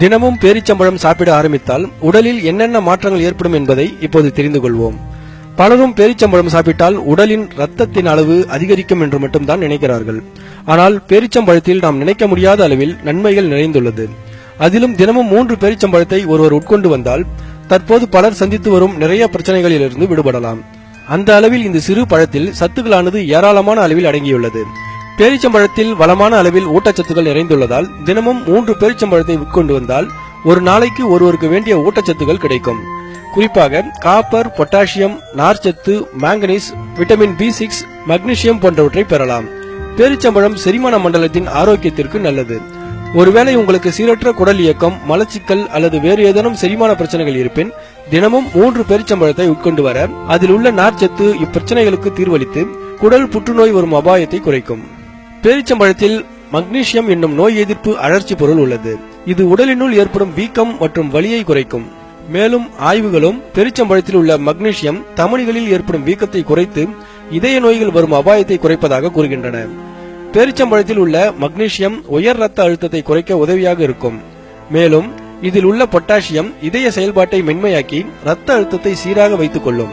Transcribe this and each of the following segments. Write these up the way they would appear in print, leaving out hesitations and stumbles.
தினமும் பேரிச்சம்பழம் சாப்பிட ஆரம்பித்தால் உடலில் என்னென்ன மாற்றங்கள் ஏற்படும் என்பதை இப்போது தெரிந்து கொள்வோம். பலரும் பேரிச்சம்பழம் சாப்பிட்டால் உடலின் இரத்தத்தின் அளவு அதிகரிக்கும் என்று மட்டும்தான் நினைக்கிறார்கள். ஆனால் பேரிச்சம்பழத்தில் நாம் நினைக்க முடியாத அளவில் நன்மைகள் நிறைந்துள்ளது. அதிலும் தினமும் 3 பேரிச்சம்பழத்தை ஒருவர் உட்கொண்டு வந்தால் தற்போது பலர் சந்தித்து வரும் நிறைய பிரச்சனைகளிலிருந்து விடுபடலாம். அந்த அளவில் இந்த சிறு பழத்தில் சத்துக்களானது ஏராளமான அளவில் அடங்கியுள்ளது. பேரிச்சம்பழத்தில் வளமான அளவில் ஊட்டச்சத்துக்கள் நிறைந்துள்ளதால் தினமும் 3 பேரிச்சம்பழத்தை உட்கொண்டு வந்தால் ஒரு நாளைக்கு ஒருவருக்கு வேண்டிய ஊட்டச்சத்துக்கள் கிடைக்கும். குறிப்பாக காப்பர், பொட்டாசியம், நார்ச்சத்து, மாங்கனீஸ், விட்டமின் B6, மக்னீசியம் போன்றவற்றை பெறலாம். பேரிச்சம்பழம் செரிமான மண்டலத்தின் ஆரோக்கியத்திற்கு நல்லது. ஒருவேளை உங்களுக்கு சீரற்ற குடல் இயக்கம், மலச்சிக்கல் அல்லது வேறு ஏதேனும் செரிமான பிரச்சனைகள் இருப்பின் தினமும் 3 பேரிச்சம்பழத்தை உட்கொண்டு வர அதில் உள்ள நார்ச்சத்து இப்பிரச்சனைகளுக்கு தீர்வளித்து குடல் புற்றுநோய் வரும் அபாயத்தை குறைக்கும். பேரிச்சம்பழத்தில் மக்னீசியம் என்னும் நோய் எதிர்ப்பு அழற்சி பொருள் உள்ளது. இது உடலினுள் ஏற்படும் வீக்கம் மற்றும் வலியை குறைக்கும். மேலும் ஆய்வுகளும் பேரிச்சம்பழத்தில் உள்ள மக்னீசியம் தமனிகளில் ஏற்படும் வீக்கத்தை குறைத்து இதய நோய்கள் வரும் அபாயத்தை குறைப்பதாக கூறுகின்றன. பேரிச்சம்பழத்தில் உள்ள மக்னீசியம் உயர் ரத்த அழுத்தத்தை குறைக்க உதவியாக இருக்கும். மேலும் இதில் உள்ள பொட்டாசியம் இதய செயல்பாட்டை மென்மையாக்கி ரத்த அழுத்தத்தை சீராக வைத்துக் கொள்ளும்.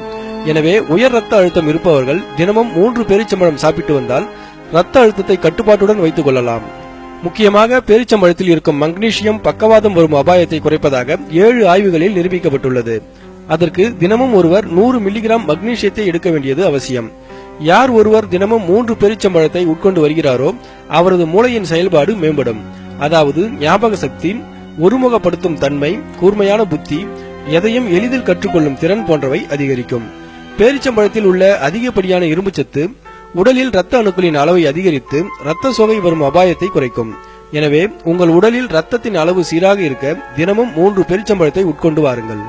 எனவே உயர் ரத்த அழுத்தம் இருப்பவர்கள் தினமும் 3 பேரிச்சம்பழம் சாப்பிட்டு வந்தால் ரத்த அழுத்தத்தை கட்டுப்பாட்டுடன் வைத்துக் கொள்ளலாம். முக்கியமாக பேரிச்சம்பழத்தில் இருக்கும் மக்னீசியம் பக்கவாதம் வரும் அபாயத்தை குறைப்பதாக 7 ஆய்வுகளில் நிரூபிக்கப்பட்டுள்ளது. அதற்கு தினமும் ஒருவர் 100 மில்லிகிராம் மக்னீசியத்தை எடுக்க வேண்டியது அவசியம். யார் ஒருவர் தினமும் 3 பேரிச்சம்பழத்தை உட்கொண்டு வருகிறாரோ அவரது மூளையின் செயல்பாடு மேம்படும். அதாவது ஞாபக சக்தி, ஒருமுகப்படுத்தும் தன்மை, கூர்மையான புத்தி, எதையும் எளிதில் கற்றுக்கொள்ளும் திறன் போன்றவை அதிகரிக்கும். பேரிச்சம்பழத்தில் உள்ள அதிகப்படியான இரும்புச்சத்து உடலில் இரத்த அணுக்களின் அளவை அதிகரித்து இரத்த சோகை வரும் அபாயத்தை குறைக்கும். எனவே உங்கள் உடலில் இரத்தத்தின் அளவு சீராக இருக்க தினமும் 3 பேரிச்சம்பழத்தை உட்கொண்டு வாருங்கள்.